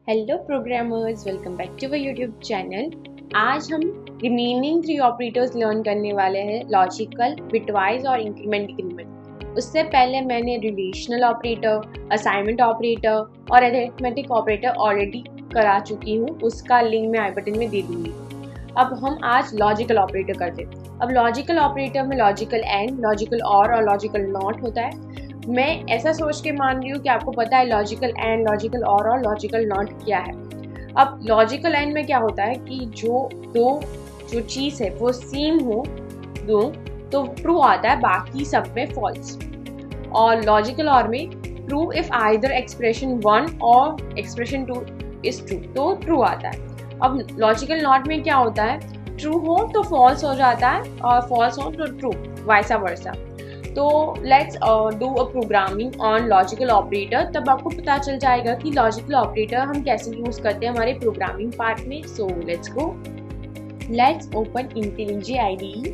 Hello programmers, welcome back to our YouTube channel. आज हम remaining 3 operators learn करने वाले हैं, लॉजिकल, बिटवाइज और इंक्रीमेंट डिक्रीमेंट। उससे पहले मैंने रिलेशनल ऑपरेटर, असाइनमेंट ऑपरेटर और अरिथमेटिक ऑपरेटर ऑलरेडी करा चुकी हूँ। उसका लिंक मैं आई बटन में दे दूँगी। अब हम आज लॉजिकल ऑपरेटर करते हैं। अब लॉजिकल ऑपरेटर में लॉजिकल एंड, लॉजिकल और लॉजिकल नॉट होता है। मैं ऐसा सोच के मान रही हूँ कि आपको पता है लॉजिकल एंड, लॉजिकल और लॉजिकल नॉट क्या है। अब लॉजिकल एंड में क्या होता है कि जो चीज़ है वो सेम हो दो तो ट्रू आता है, बाकी सब में फॉल्स। और लॉजिकल और में ट्रू इफ आइदर एक्सप्रेशन 1 और एक्सप्रेशन 2 इज ट्रू, तो ट्रू आता है। अब लॉजिकल नॉट में क्या होता है, ट्रू हो तो फॉल्स हो जाता है और फॉल्स हो तो ट्रू, वाइसा वर्सा। तो let's do a programming on logical operator, तब आपको पता चल जाएगा कि लॉजिकल ऑपरेटर हम कैसे यूज करते हैं हमारे प्रोग्रामिंग पार्ट में। सो let's go, let's open IntelliJ IDE।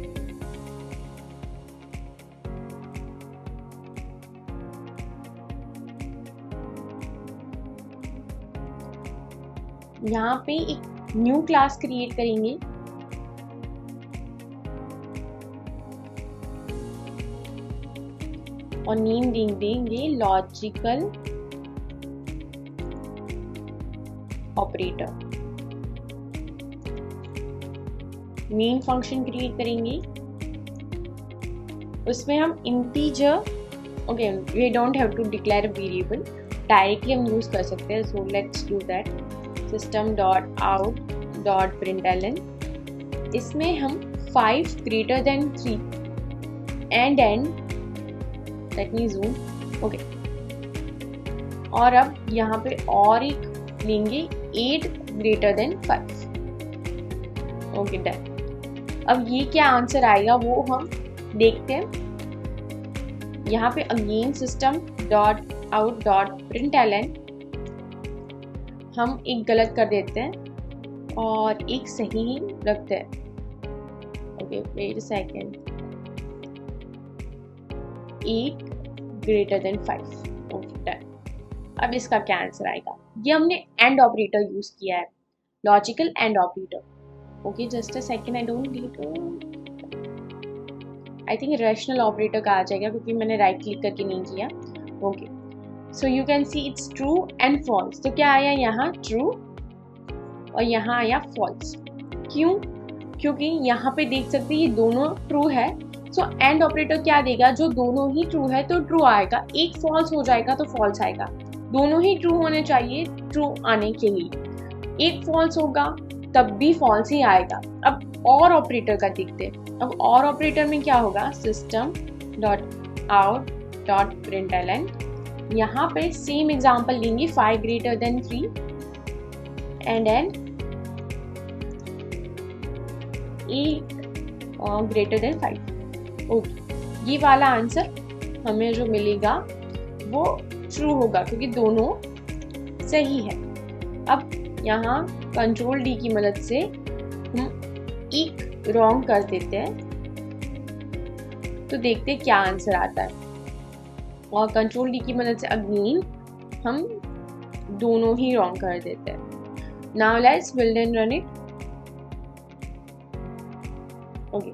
यहाँ पे एक न्यू क्लास क्रिएट करेंगे और नेम देंगे logical operator. Main function create करेंगे, उसमें हम integer, okay we don't have to declare a variable, directly हम यूज कर सकते हैं। So let's do that. System dot out dot println, इसमें हम 5 greater than 3 and let me zoom, okay. और अब यहाँ पे और एक लेंगे 8 ग्रेटर देन 5, ओके डन। अब ये क्या आंसर आएगा वो हम देखते हैं। यहाँ पे again system dot out dot println, हम एक गलत कर देते हैं और एक सही रखते हैं। Okay wait a second, 8 greater than 5, okay done. अब इसका क्या आंसर आएगा, ये हमने एंड ऑपरेटर यूज किया है, logical and operator. Okay just a second, I don't need, I think rational operator का आ जाएगा क्योंकि मैंने राइट क्लिक करके नहीं किया। Okay so you can see it's true and false. तो क्या आया यहाँ ट्रू और यहाँ आया फॉल्स। क्यों? क्योंकि यहाँ पे देख सकते हैं ये दोनों ट्रू है। सो एंड ऑपरेटर क्या देगा, जो दोनों ही ट्रू है तो ट्रू आएगा, एक फॉल्स हो जाएगा तो फॉल्स आएगा। दोनों ही ट्रू होने चाहिए ट्रू आने के लिए, एक फॉल्स होगा तब भी फॉल्स ही आएगा। अब और ऑपरेटर का देखते हैं। अब और ऑपरेटर में क्या होगा, system dot out dot println, यहाँ पे सेम एग्जाम्पल लेंगे 5 greater than 3 and 8 greater than 5, okay. ये वाला आंसर हमें जो मिलेगा वो ट्रू होगा क्योंकि दोनों सही है। अब यहाँ कंट्रोल डी की मदद से हम एक रॉन्ग कर देते हैं, तो देखते हैं क्या आंसर आता है। और कंट्रोल डी की मदद से अगेन हम दोनों ही रॉन्ग कर देते हैं। Now let's build and run it. Okay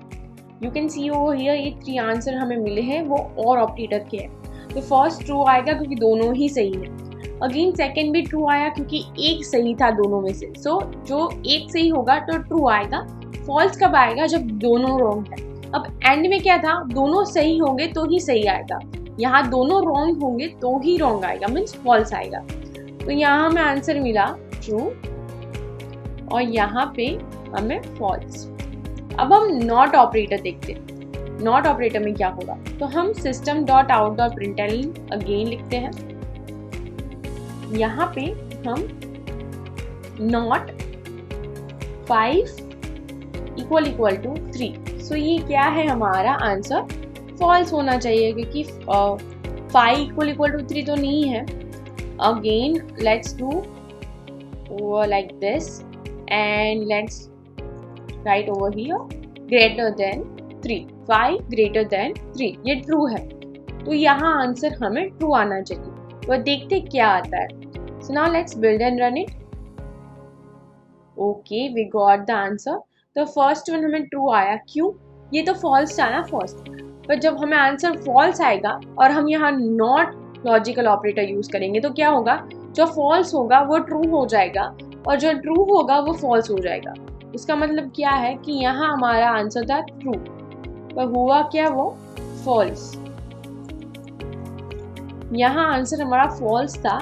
you can C over here ये 3 आंसर हमें मिले हैं, वो और ऑपरेटर के हैं। तो फर्स्ट ट्रू आएगा क्योंकि दोनों ही सही है। अगेन सेकंड भी ट्रू आया क्योंकि एक सही था दोनों में से। सो जो एक सही होगा तो ट्रू आएगा। फॉल्स कब आएगा, जब दोनों रॉन्ग है। अब एंड में क्या था, दोनों सही होंगे तो ही सही आएगा, यहाँ दोनों रॉन्ग होंगे तो ही रॉन्ग आएगा, मीन्स फॉल्स आएगा। तो यहाँ हमें आंसर मिला ट्रू और यहाँ पे हमें फॉल्स। अब हम नॉट ऑपरेटर देखते हैं। नॉट ऑपरेटर में क्या होगा, तो हम system dot out dot println again लिखते हैं। यहाँ पे हम नॉट 5 इक्वल इक्वल टू 3। सो ये क्या है, हमारा आंसर फॉल्स होना चाहिए क्योंकि 5 इक्वल इक्वल टू 3 तो नहीं है। Again let's do like this and let's write over here greater than 3, 5 greater than 3, ये ट्रू है तो यहाँ आंसर हमें ट्रू आना चाहिए। तो देखते क्या आता है। So now let's build and run it. Okay, we got the answer. तो फर्स्ट वन हमें ट्रू आया, क्यों? ये तो फॉल्स था ना फर्स्ट, पर जब हमें आंसर फॉल्स आएगा और हम यहाँ नॉट लॉजिकल ऑपरेटर यूज करेंगे तो क्या होगा, जो फॉल्स होगा वो ट्रू हो जाएगा और जो ट्रू होगा वो फॉल्स हो जाएगा। इसका मतलब क्या है कि यहाँ हमारा आंसर था ट्रू, पर हुआ क्या, वो फॉल्स। यहाँ आंसर हमारा फॉल्स था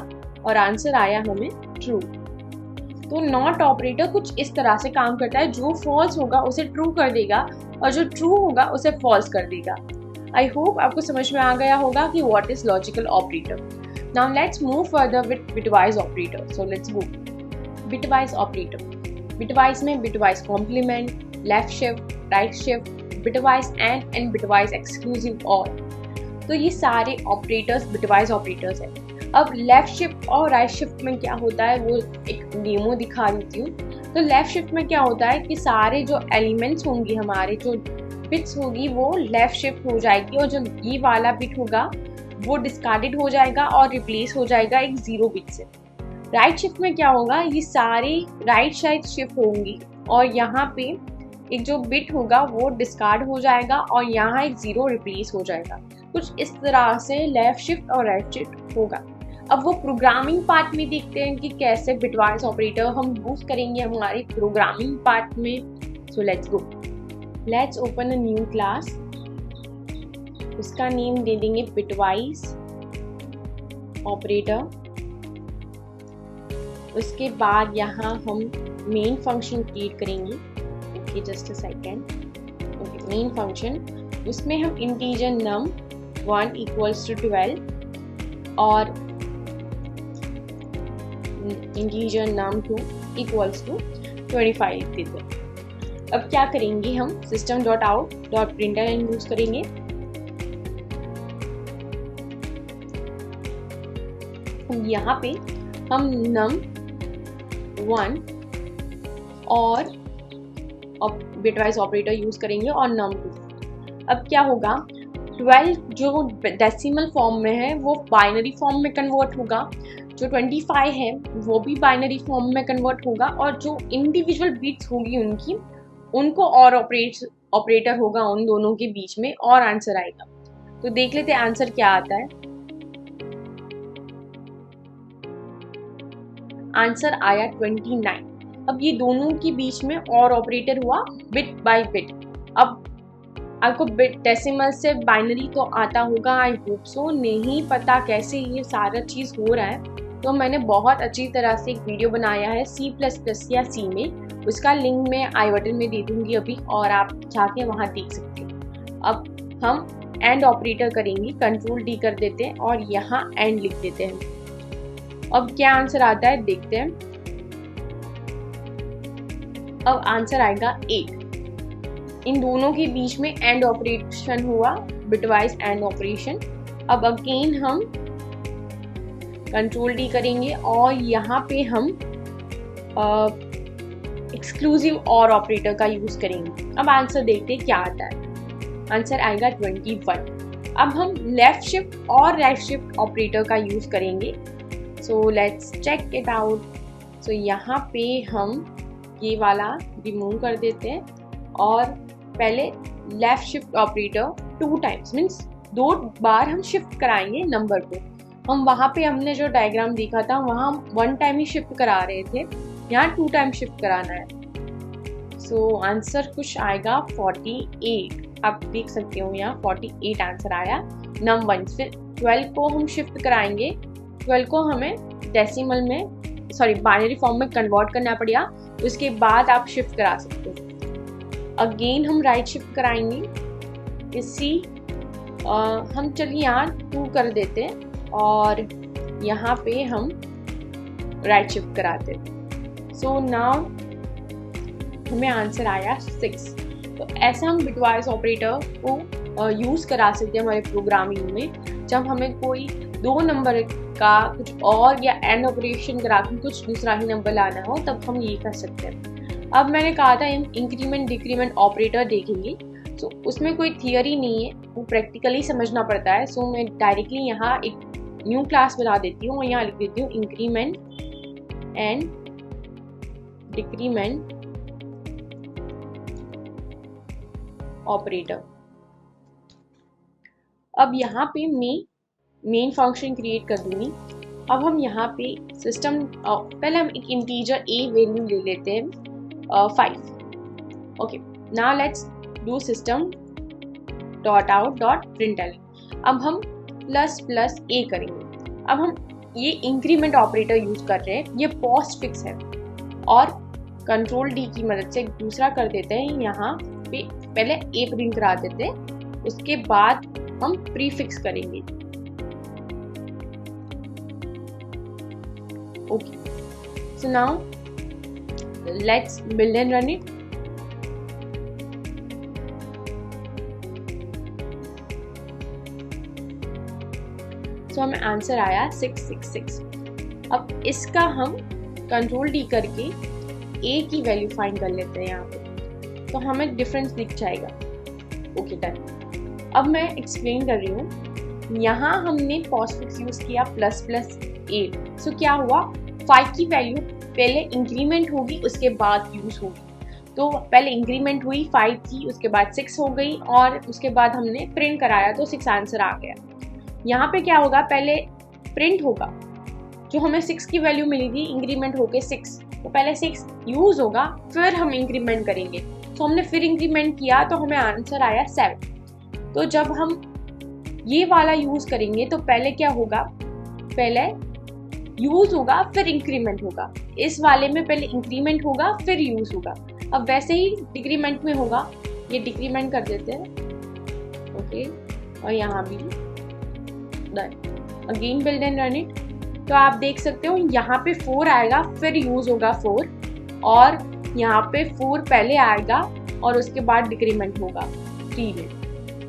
और आंसर आया हमें ट्रू। तो नॉट ऑपरेटर कुछ इस तरह से काम करता है, जो फॉल्स होगा उसे ट्रू कर देगा और जो ट्रू होगा उसे फॉल्स कर देगा। आई होप आपको समझ में आ गया होगा कि what is logical operator. Now let's move further with bitwise operator. So let's go. Bitwise operator, bitwise में bitwise complement, left shift, right shift, bitwise and bitwise exclusive or, तो ये सारे ऑपरेटर्स बिटवाइज ऑपरेटर्स हैं। अब left shift और right shift में क्या होता है वो एक डेमो दिखा देती हूँ। तो लेफ्ट शिफ्ट में क्या होता है कि सारे जो एलिमेंट्स होंगी, हमारे जो बिट्स होगी वो लेफ्ट शिफ्ट हो जाएगी और जो ये वाला बिट होगा वो डिस्कार्डेड हो जाएगा और रिप्लेस हो जाएगा एक 0 बिट से। राइट शिफ्ट में क्या होगा, ये सारे राइट साइड शिफ्ट होंगी और यहाँ पे एक जो बिट होगा वो डिस्कार्ड हो जाएगा और यहाँ एक 0 रिप्लेस हो जाएगा। कुछ इस तरह से लेफ्ट शिफ्ट और राइट शिफ्ट होगा। अब वो प्रोग्रामिंग पार्ट में देखते हैं कि कैसे बिटवाइज ऑपरेटर हम यूज करेंगे हमारे प्रोग्रामिंग पार्ट में। सो let's go, let's open a new class. उसका नेम दे देंगे बिटवाइज ऑपरेटर। उसके बाद यहाँ हम मेन फंक्शन क्रिएट करेंगे। Okay, just a second. Okay, main function, उसमें हम इंटीजर नम 1 इक्वल्स टू 12 और इंटीजर नम 2 इक्वल्स टू 25 लिख देते हैं। अब क्या करेंगे, हम system.out.println यूज करेंगे। यहाँ पे हम num 1 और बिटवाइज ऑपरेटर यूज करेंगे और num 2। अब क्या होगा, 12 जो डेसिमल फॉर्म में है वो बाइनरी फॉर्म में कन्वर्ट होगा, जो 25 है वो भी बाइनरी फॉर्म में कन्वर्ट होगा और जो इंडिविजुअल बिट्स होगी उनकी, उनको और ऑपरेटर होगा उन दोनों के बीच में और आंसर आएगा। तो देख लेते हैं आंसर क्या आता है। आंसर आया 29। अब ये दोनों के बीच में और ऑपरेटर हुआ बिट बाय बिट। अब आपको बिट डेसिमल से बाइनरी तो आता होगा, आई होप सो। नहीं पता कैसे ये सारा चीज़ हो रहा है तो मैंने बहुत अच्छी तरह से एक वीडियो बनाया है C++ या C में, उसका लिंक मैं आई बटन में दे दूंगी अभी और आप जाके वहाँ देख सकते हो। अब हम एंड ऑपरेटर करेंगे, कंट्रोल D कर देते हैं और यहाँ एंड लिख देते हैं। अब क्या आंसर आता है देखते हैं। अब आंसर आएगा 8। इन दोनों के बीच में एंड ऑपरेशन हुआ, बिटवाइज एंड ऑपरेशन। अब अगेन हम कंट्रोल D करेंगे और यहाँ पे हम एक्सक्लूसिव और ऑपरेटर का यूज करेंगे। अब आंसर देखते हैं क्या आता है। आंसर आएगा 21। अब हम लेफ्ट शिफ्ट और राइट शिफ्ट ऑपरेटर का यूज करेंगे। So let's check it out. So यहाँ पे हम ये वाला रिमूव कर देते हैं और पहले left shift operator 2 times means 2 बार हम शिफ्ट कराएंगे नंबर को। हम वहाँ पे हमने जो डायग्राम देखा था वहाँ हम 1 टाइम ही शिफ्ट करा रहे थे, यहाँ 2 टाइम शिफ्ट कराना है। सो आंसर कुछ आएगा 48। आप देख सकते हो यहाँ 48 आंसर आया नम 1। फिर 12 को हम शिफ्ट कराएंगे, 12 को हमें डेसिमल में बाइनरी फॉर्म में कन्वर्ट करना पड़ेगा, उसके बाद आप शिफ्ट करा सकते हो। अगेन हम राइट शिफ्ट कराएंगे। हम चलिए यहाँ 2 कर देते हैं और यहाँ पे हम राइट शिफ्ट कराते हैं। सो नाउ हमें आंसर आया 6। तो ऐसा हम बिटवाइज ऑपरेटर को यूज़ करा सकते हैं हमारे प्रोग्रामिंग में। जब हमें कोई 2 नंबर का कुछ और या एंड ऑपरेशन करा के कुछ दूसरा ही नंबर लाना हो तब हम ये कर सकते हैं। अब मैंने कहा था इंक्रीमेंट डिक्रीमेंट ऑपरेटर देखेंगे। सो उसमें कोई थियरी नहीं है, वो प्रैक्टिकली समझना पड़ता है। सो मैं डायरेक्टली यहाँ एक न्यू क्लास बना देती हूँ और यहाँ लिख देती हूँ इंक्रीमेंट एंड डिक्रीमेंट ऑपरेटर। अब यहाँ पे मैं मेन फंक्शन क्रिएट कर दूंगी। अब हम यहाँ पे सिस्टम पहले हम एक इंटीजर a वैल्यू ले लेते हैं 5। Okay, now let's do system dot out dot println. अब हम प्लस प्लस a करेंगे। अब हम ये इंक्रीमेंट ऑपरेटर यूज कर रहे हैं, ये पोस्ट फिक्स है और कंट्रोल डी की मदद से दूसरा कर देते हैं। यहाँ पे पहले a प्रिंट करा देते हैं, उसके बाद हम प्रीफिक्स करेंगे। Okay, so now let's build and run it. So हमें आंसर आया 666। अब इसका हम कंट्रोल डी करके a की वैल्यू फाइंड कर लेते हैं यहाँ पे, तो हमें डिफरेंस दिख जाएगा। Okay done. अब मैं एक्सप्लेन कर रही हूँ। यहाँ हमने पोस्टफिक्स यूज किया प्लस प्लस a। सो क्या हुआ, 5 की वैल्यू पहले इंक्रीमेंट होगी उसके बाद यूज होगी। तो पहले इंक्रीमेंट हुई 5 थी, उसके बाद 6 हो गई और उसके बाद हमने प्रिंट कराया तो 6 आंसर आ गया। यहाँ पे क्या होगा, पहले प्रिंट होगा, जो हमें 6 की वैल्यू मिली थी इंक्रीमेंट होके 6, तो पहले 6 यूज होगा फिर हम इंक्रीमेंट करेंगे। तो हमने फिर इंक्रीमेंट किया तो हमें आंसर आया 7। तो जब हम ये वाला यूज करेंगे तो पहले क्या होगा, पहले यूज होगा फिर इंक्रीमेंट होगा। इस वाले में पहले इंक्रीमेंट होगा फिर यूज होगा। अब वैसे ही डिक्रीमेंट में होगा, ये डिक्रीमेंट कर देते हैं। ओके, और यहाँ भी again build and run it. तो आप देख सकते हो यहाँ पे 4 आएगा फिर यूज होगा 4, और यहाँ पे 4 पहले आएगा और उसके बाद डिक्रीमेंट होगा 3 में।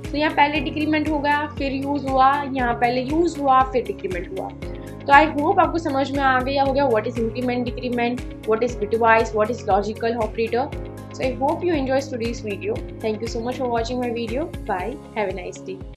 तो यहाँ पहले डिक्रीमेंट होगा फिर यूज हुआ, यहाँ पहले यूज हुआ फिर डिक्रीमेंट हुआ। तो आई होप आपको समझ में आ गया होगा what is increment, decrement, what is bitwise, what is logical operator. So I hope you enjoyed today's video. Thank you so much for watching my video. Bye. Have a nice day.